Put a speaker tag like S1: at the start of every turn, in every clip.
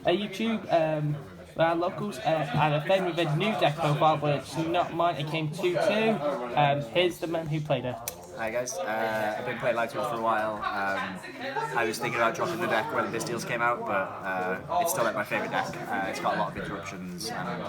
S1: YouTube, our locals, and a fan with a new deck profile, but it's not mine. It came 2-2. Here's the man who played it.
S2: Hi guys, I've been playing Lightweight for a while. I was thinking about dropping the deck when this deals came out, but it's still like my favourite deck. It's got a lot of interruptions and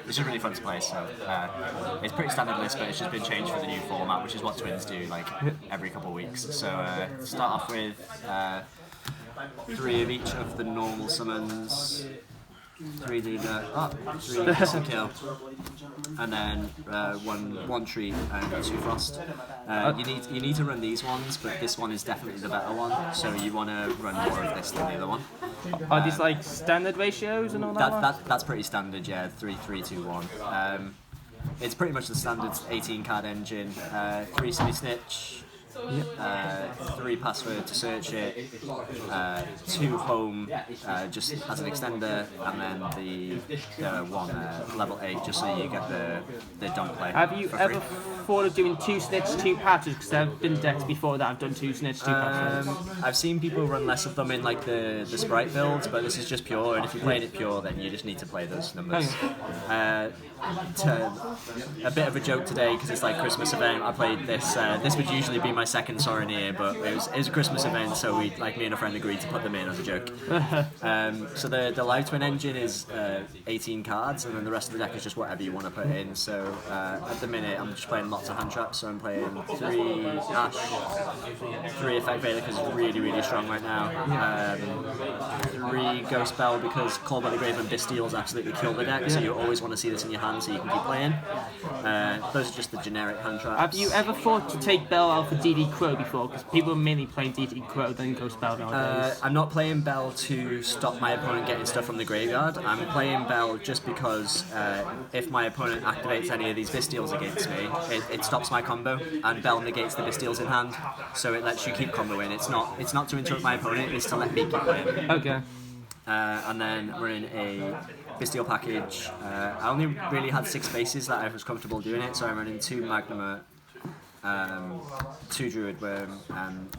S2: it's just really fun to play. So it's pretty standard list, but it's just been changed for the new format, which is what Twins do like every couple of weeks. So start off with 3 of each of the normal summons. 3 kill, and then one tree and 2 frost. You need to run these ones, but this one is definitely the better one. So you want to run more of this than the other one.
S1: Are these like standard ratios and all that?
S2: That's pretty standard, yeah. 3-3-2-1. It's pretty much the standard 18 card engine. 3 City Snitch. 3 password to search it, 2 home just as an extender, and then the 1 level 8 just so you get the dump play.
S1: Have you ever thought of doing 2 snitch, 2 patches? Because there have been decks before that I've done 2 snitch, 2 patches.
S2: I've seen people run less of them in like the sprite builds, but this is just pure, and if you're playing it pure, then you just need to play those numbers. A bit of a joke today because it's like Christmas event. I played this. This would usually be my second Soronier, but it was a Christmas event, so me and a friend agreed to put them in as a joke. So the Live Twin engine is 18 cards, and then the rest of the deck is just whatever you want to put in. So at the minute, I'm just playing lots of hand traps. So I'm playing 3 Ash, 3 Effect Veiler because it's really strong right now. 3 Ghost Bell because Call by the Grave and Bestials absolutely kill the deck. So you always want to see this in your hand so you can keep playing. Those are just the generic hand traps.
S1: Have you ever thought to take Bell out for DD Crow before? Because people are mainly playing DD Crow than Ghost Bell nowadays.
S2: I'm not playing Bell to stop my opponent getting stuff from the graveyard. I'm playing Bell just because if my opponent activates any of these Bestials against me, it stops my combo, and Bell negates the Bestials in hand, so it lets you keep comboing. It's not to interrupt my opponent, it's to let me keep playing.
S1: Okay.
S2: And then running a Bestial package. I only really had 6 bases that I was comfortable doing it, so I'm running 2 Magnamur, 2 Druid Worm.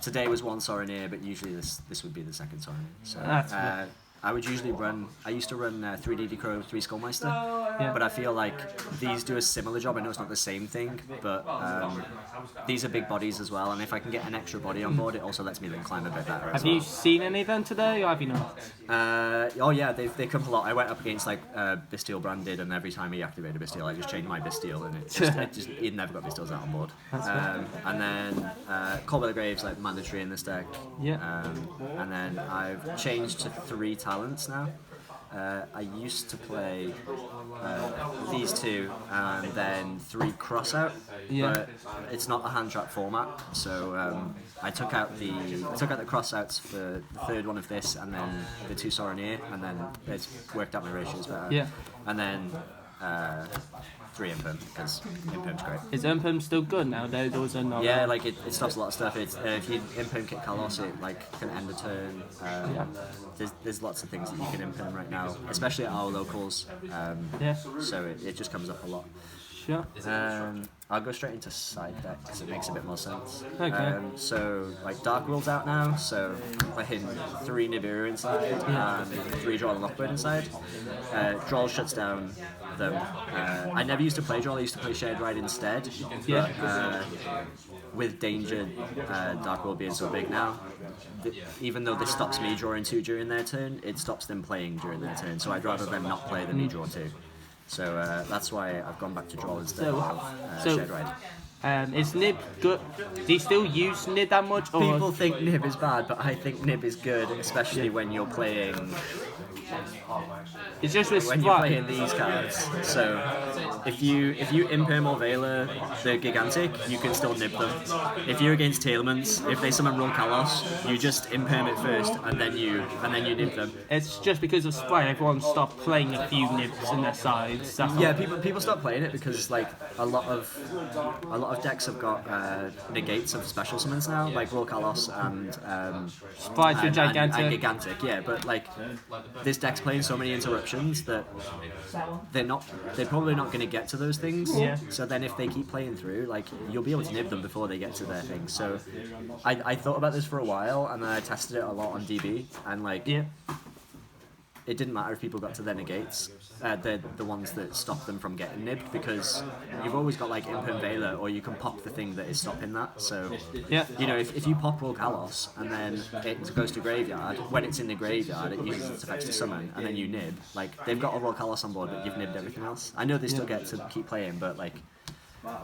S2: Today was 1 Soronier, but usually this would be the second Soronier. So I used to run 3 DD Crow, 3 Skullmeister, but I feel like these do a similar job. I know it's not the same thing, but these are big bodies as well, and if I can get an extra body on board, it also lets me then climb a bit better.
S1: Have you seen any of them today, or have you not?
S2: Oh yeah, they come a lot. I went up against like Bestial branded, and every time he activated a Bestial, I just changed my Bestial, and it never got Bestials out on board. And then Call by the Grave's like mandatory in this deck.
S1: Yeah.
S2: And then I've changed to 3 talents now. I used to play these 2 and then 3 crossout, but it's not a hand trap format. So I took out the crossouts for the 3rd one of this, and then the 2 Soronier, and then it's worked out my ratios better.
S1: Yeah.
S2: And then 3 Imperm, because Imperm's great.
S1: Is Imperm still good now? Those are not.
S2: Yeah, like it stops a lot of stuff. It's if you Imperm kick Kalos, it like can end a turn. There's lots of things that you can Imperm right now, especially at our locals. So it just comes up a lot.
S1: Sure.
S2: I'll go straight into side deck because it makes a bit more sense.
S1: Okay.
S2: So like Dark World's out now, so I'm playing 3 Nibiru inside and 3 Droll and Lockbird inside. Droll shuts down them. I never used to play Droll, I used to play Shared Ride instead. But, with Danger, Dark World being so big now, even though this stops me drawing 2 during their turn, it stops them playing during their turn, so I'd rather them not play than me draw 2. So that's why I've gone back to Droll instead of Shared Ride.
S1: Is Nib good? Do you still use Nib that much? Or?
S2: People think Nib is bad, but I think Nib is good, especially when you're playing.
S1: It's just with
S2: when you're playing these cards. So if you Imperm or Veiler the Gigantic, you can still nib them. If you're against Tailments, if they summon Roll Kalos, you just Imperm it first and then you nib them.
S1: It's just because of Sprite, everyone stopped playing a few nibs in their sides.
S2: People stop playing it because like a lot of decks have got negates of special summons now, like Roll Kalos and
S1: Sprite and Gigantic.
S2: And Gigantic, yeah, but like this deck's playing so many interruptions that they're probably not going to get to those things.
S1: Yeah.
S2: So then if they keep playing through, like you'll be able to nib them before they get to their things. So I thought about this for a while, and then I tested it a lot on DB, and like it didn't matter if people got to their negates, the ones that stop them from getting nibbed, because you've always got like Imp and Veiler, or you can pop the thing that is stopping that. So
S1: Yeah.
S2: you know, if you pop Roll Kalos and then it goes to graveyard, when it's in the graveyard it uses its effects to summon, and then you nib, like they've got a Roll Kalos on board but you've nibbed everything else. I know they still get to keep playing, but like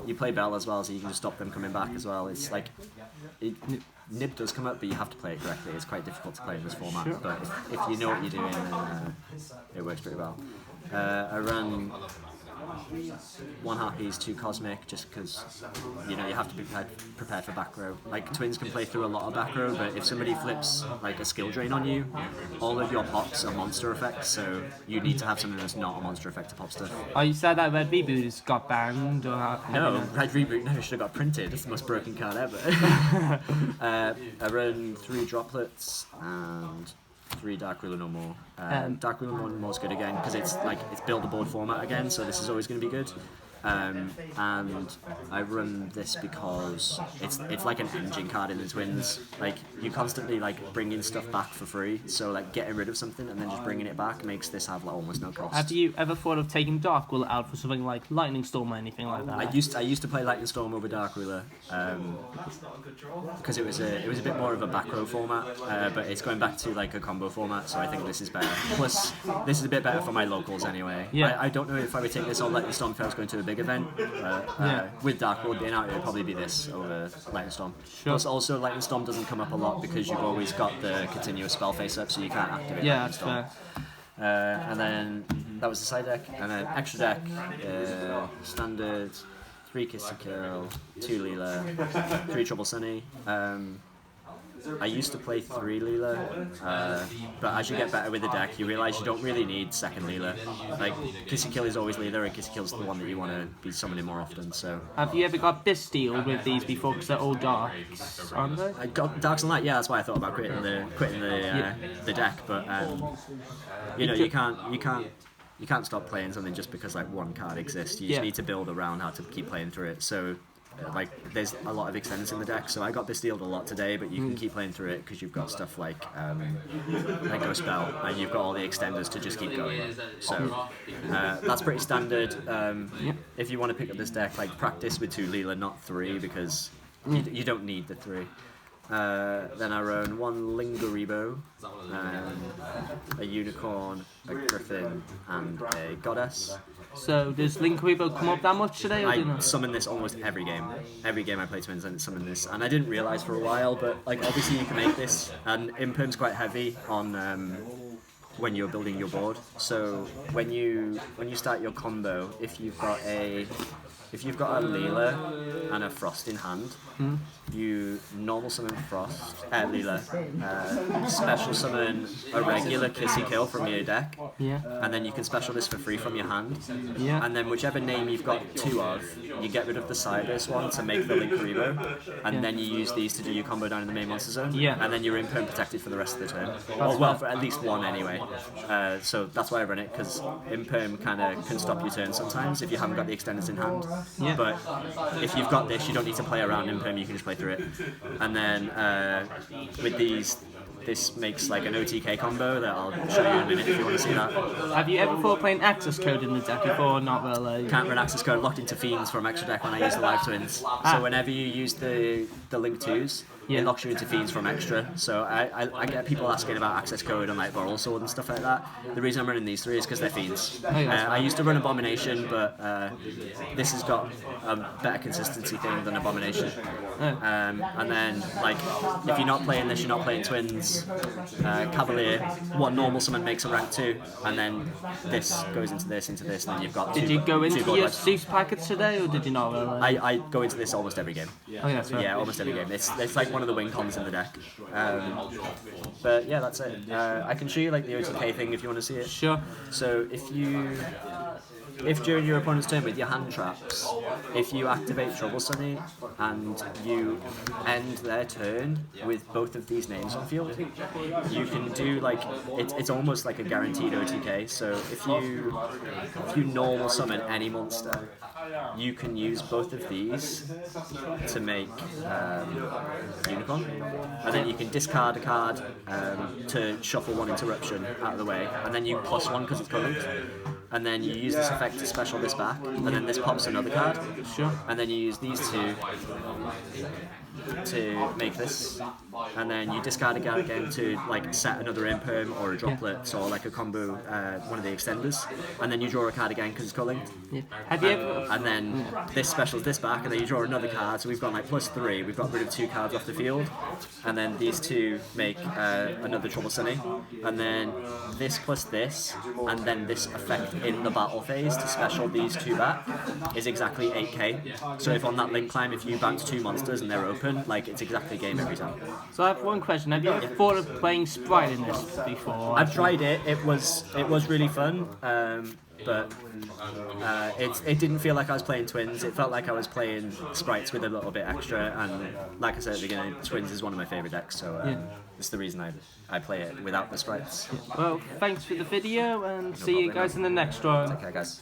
S2: you play Bell as well, so you can just stop them coming back as well. It's like nib does come up, but you have to play it correctly. It's quite difficult to play in this format, but if you know what you're doing, then it works pretty well. I run 1 Harpies, 2 Cosmic, just because you know you have to be prepared for back row. Like Twins can play through a lot of back row, but if somebody flips like a skill drain on you, all of your pops are monster effects, so you need to have something that's not a monster effect to pop stuff.
S1: Oh, you said that Red Reboot has got banned, or
S2: No, Red Reboot never should have got printed. It's the most broken card ever. I run 3 Droplets and 3 Dark Ruler no more. Dark Ruler no more is good again because it's build a board format again, so this is always going to be good. And I run this because it's like an engine card in the Twins. Like you constantly like bringing stuff back for free, so like getting rid of something and then just bringing it back makes this have like almost no cost.
S1: Have you ever thought of taking Dark Ruler out for something like Lightning Storm or anything like that?
S2: I used to play Lightning Storm over Dark Ruler because it was a bit more of a back row format, but it's going back to like a combo format, so I think this is better. Plus, this is a bit better for my locals anyway.
S1: Yeah.
S2: I don't know if I would take this or Lightning Storm if I was going to a big event. With Dark World being out, it would probably be this over Lightning Storm.
S1: Sure.
S2: Plus, also Lightning Storm doesn't come up a lot because you've always got the continuous spell face up, so you can't activate.
S1: Yeah,
S2: Lightning
S1: that's
S2: Storm.
S1: fair.
S2: And then that was the side deck, and then extra deck, standard, 3 Kiss to Kill, 2 Leela, 3 Trouble Sunny. I used to play 3 Leela, but as you get better with the deck, you realise you don't really need second Leela. Like, Kissy Kill is always Leela, and Kissy Kill's the one that you want to be summoning more often, so...
S1: Have you ever got Bisteel with these before, because they're all darks, aren't they?
S2: I got Darks and Light, yeah, that's why I thought about quitting the deck, but, you know, you can't stop playing something just because, like, one card exists. You just need to build around how to keep playing through it, so... Like, there's a lot of extenders in the deck, so I got Besteeled a lot today, but you can keep playing through it because you've got stuff like Ghost Spell, and you've got all the extenders to just keep going. So that's pretty standard. If you want to pick up this deck, like, practice with 2 Leela, not 3, because you don't need the 3. Then I run 1 Linguribo, a Unicorn, a Griffin, and a Goddess.
S1: So does Linkuribo come up that much today, or do you
S2: I
S1: not?
S2: summon this almost every game. Every game I play Twins, I summon this, and I didn't realise for a while, but like obviously you can make this, and Imperm's quite heavy on when you're building your board. So when you start your combo, if you've got a Leela and a Frost in hand, you normal summon Leela, special summon a regular Kissy Kill from your deck, and then you can special this for free from your hand, and then whichever name you've got 2 of, you get rid of the Cybers one to make the Linkuribo, and then you use these to do your combo down in the main monster zone, and then you're Imperm protected for the rest of the turn. Well, for at least 1 anyway. So that's why I run it, because Imperm kind of can stop your turn sometimes if you haven't got the extenders in hand. But if you've got this, you don't need to play around Imperm, you can just play through it. And then with these, this makes like an OTK combo that I'll show you in a minute if you want to see that.
S1: Have you ever thought of playing Access Code in the deck before, or not really?
S2: Can't run Access Code, locked into Fiends from extra deck when I use the Live Twins. So whenever you use the Link 2s, it locks you into Fiends from extra. So I get people asking about Access Code and like Boral Sword and stuff like that. The reason I'm running these 3 is because they're Fiends. I used to run Abomination, but this has got a better consistency thing than Abomination. And then, like, if you're not playing this, you're not playing Twins. Cavalier, one normal summon makes a rank 2, and then this goes into this, and then you've got 2.
S1: Did you go into your
S2: lives.
S1: Zeus packets today, or did you not really?
S2: I go into this almost every game.
S1: Oh, yeah, that's right.
S2: Yeah, almost every game. It's like one of the win cons in the deck. But yeah, that's it. I can show you like the OTK thing if you want to see it.
S1: Sure.
S2: So if you if during your opponent's turn with your hand traps, if you activate Trouble Sunny and you end their turn with both of these names on field, you can do like it's almost like a guaranteed OTK. So if you normal summon any monster, you can use both of these to make Unicorn, and then you can discard a card to shuffle one interruption out of the way, and then you +1 because it's current, and then you use this effect to special this back, and then this pops another card,
S1: Sure.
S2: and then you use these two to make this, and then you discard a card again to like set another imperm or a droplet or like a combo, one of the extenders, and then you draw a card again because it's culling.
S1: Yeah. Have you ever?
S2: And then this specials this back, and then you draw another card. So we've got like +3. We've got rid of 2 cards off the field, and then these two make another Trouble Sunny, and then this plus this, and then this effect in the battle phase to special these 2 back is exactly 8k. So if on that link climb, if you bounce 2 monsters and they're open, like it's exactly game every time.
S1: So I have one question. Have you ever thought of playing Sprite in this before?
S2: I've tried it. It was really fun. But it didn't feel like I was playing Twins. It felt like I was playing Sprites with a little bit extra. And like I said at the beginning, Twins is one of my favourite decks, so it's the reason I play it without the Sprites.
S1: Well, thanks for the video, and see you
S2: problem.
S1: guys in the next one.
S2: Okay, guys.